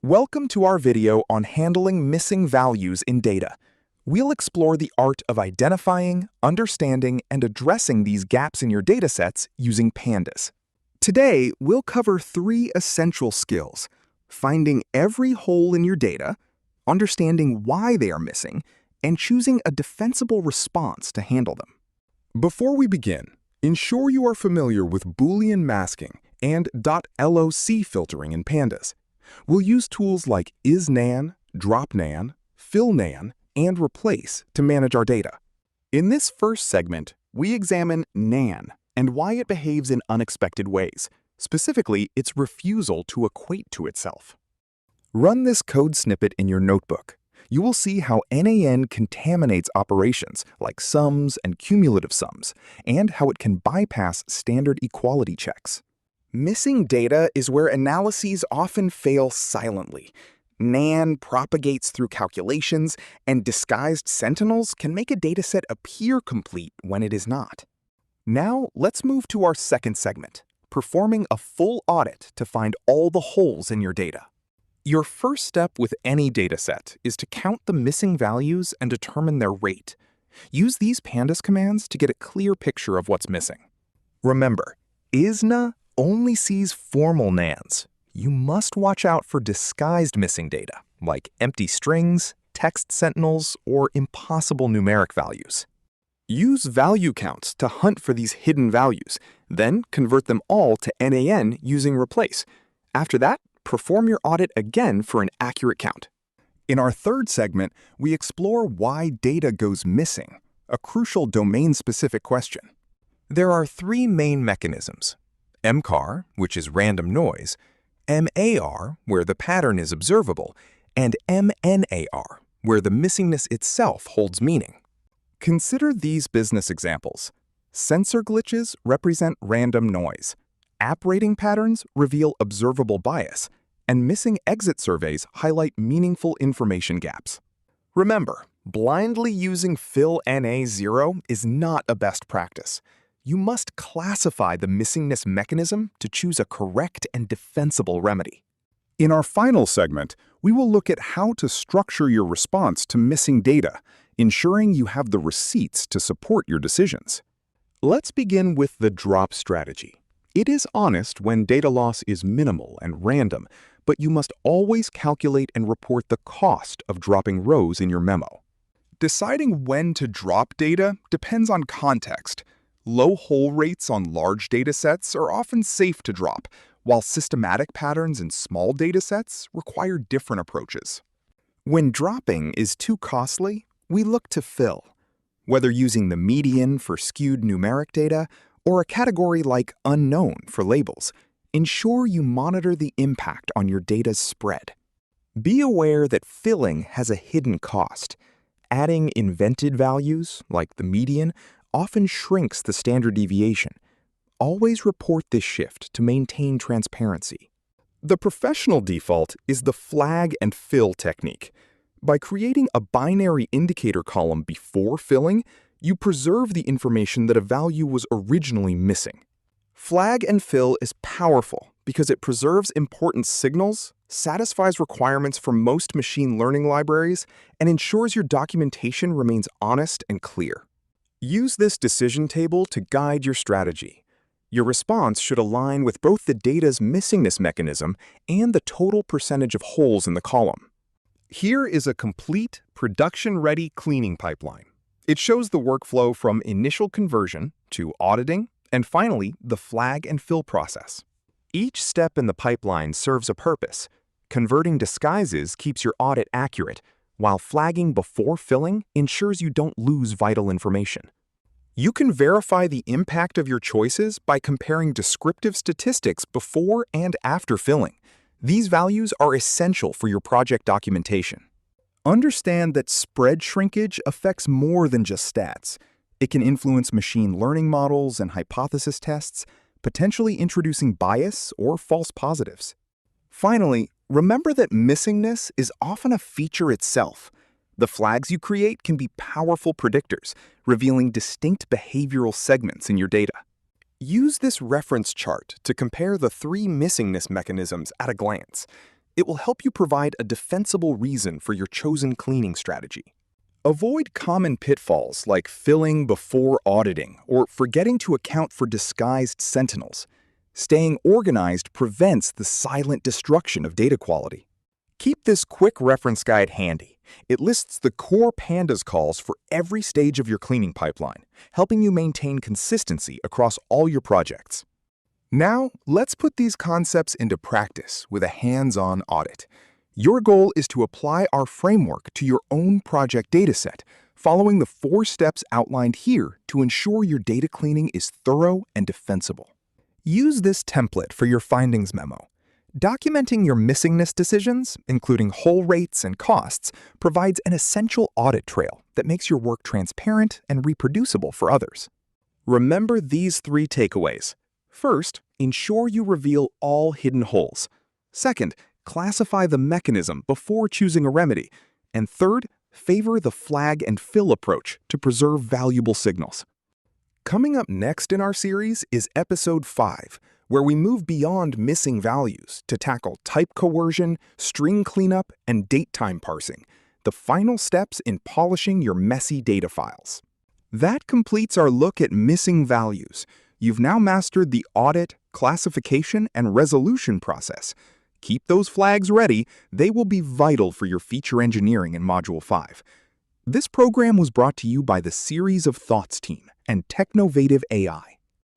Welcome to our video on handling missing values in data. We'll explore the art of identifying, understanding, and addressing these gaps in your datasets using Pandas. Today, we'll cover 3 essential skills: finding every hole in your data, understanding why they are missing, and choosing a defensible response to handle them. Before we begin, ensure you are familiar with Boolean masking and .loc filtering in Pandas. We'll use tools like isNaN, dropNaN, fillNaN, and replace to manage our data. In this first segment, we examine NaN and why it behaves in unexpected ways, specifically its refusal to equate to itself. Run this code snippet in your notebook. You will see how NaN contaminates operations like sums and cumulative sums, and how it can bypass standard equality checks. Missing data is where analyses often fail silently. NaN propagates through calculations, and disguised sentinels can make a dataset appear complete when it is not. Now, let's move to our second segment, performing a full audit to find all the holes in your data. Your first step with any dataset is to count the missing values and determine their rate. Use these Pandas commands to get a clear picture of what's missing. Remember, isNa only sees formal NaNs. You must watch out for disguised missing data, like empty strings, text sentinels, or impossible numeric values. Use value counts to hunt for these hidden values, then convert them all to NaN using replace. After that, perform your audit again for an accurate count. In our third segment, we explore why data goes missing, a crucial domain-specific question. There are 3 main mechanisms: MCAR, which is random noise, MAR, where the pattern is observable, and MNAR, where the missingness itself holds meaning. Consider these business examples. Sensor glitches represent random noise. App rating patterns reveal observable bias, and missing exit surveys highlight meaningful information gaps. Remember, blindly using fill NA0 is not a best practice. You must classify the missingness mechanism to choose a correct and defensible remedy. In our final segment, we will look at how to structure your response to missing data, ensuring you have the receipts to support your decisions. Let's begin with the drop strategy. It is honest when data loss is minimal and random, but you must always calculate and report the cost of dropping rows in your memo. Deciding when to drop data depends on context. Low hole rates on large datasets are often safe to drop, while systematic patterns in small datasets require different approaches. When dropping is too costly, we look to fill. Whether using the median for skewed numeric data or a category like unknown for labels, ensure you monitor the impact on your data's spread. Be aware that filling has a hidden cost. Adding invented values, like the median, often shrinks the standard deviation. Always report this shift to maintain transparency. The professional default is the flag and fill technique. By creating a binary indicator column before filling, you preserve the information that a value was originally missing. Flag and fill is powerful because it preserves important signals, satisfies requirements for most machine learning libraries, and ensures your documentation remains honest and clear. Use this decision table to guide your strategy. Your response should align with both the data's missingness mechanism and the total percentage of holes in the column. Here is a complete, production-ready cleaning pipeline. It shows the workflow from initial conversion to auditing, and finally, the flag and fill process. Each step in the pipeline serves a purpose. Converting disguises keeps your audit accurate, while flagging before filling ensures you don't lose vital information. You can verify the impact of your choices by comparing descriptive statistics before and after filling. These values are essential for your project documentation. Understand that spread shrinkage affects more than just stats. It can influence machine learning models and hypothesis tests, potentially introducing bias or false positives. Finally, remember that missingness is often a feature itself. The flags you create can be powerful predictors, revealing distinct behavioral segments in your data. Use this reference chart to compare the 3 missingness mechanisms at a glance. It will help you provide a defensible reason for your chosen cleaning strategy. Avoid common pitfalls like filling before auditing or forgetting to account for disguised sentinels. Staying organized prevents the silent destruction of data quality. Keep this quick reference guide handy. It lists the core Pandas calls for every stage of your cleaning pipeline, helping you maintain consistency across all your projects. Now, let's put these concepts into practice with a hands-on audit. Your goal is to apply our framework to your own project dataset, following the 4 steps outlined here to ensure your data cleaning is thorough and defensible. Use this template for your findings memo. Documenting your missingness decisions, including whole rates and costs, provides an essential audit trail that makes your work transparent and reproducible for others. Remember these 3 takeaways. First, ensure you reveal all hidden holes. Second, classify the mechanism before choosing a remedy. And third, favor the flag and fill approach to preserve valuable signals. Coming up next in our series is Episode 5, where we move beyond missing values to tackle type coercion, string cleanup, and date time parsing, the final steps in polishing your messy data files. That completes our look at missing values. You've now mastered the audit, classification, and resolution process. Keep those flags ready. They will be vital for your feature engineering in Module 5. This program was brought to you by the Series of Thoughts team and Technovative AI.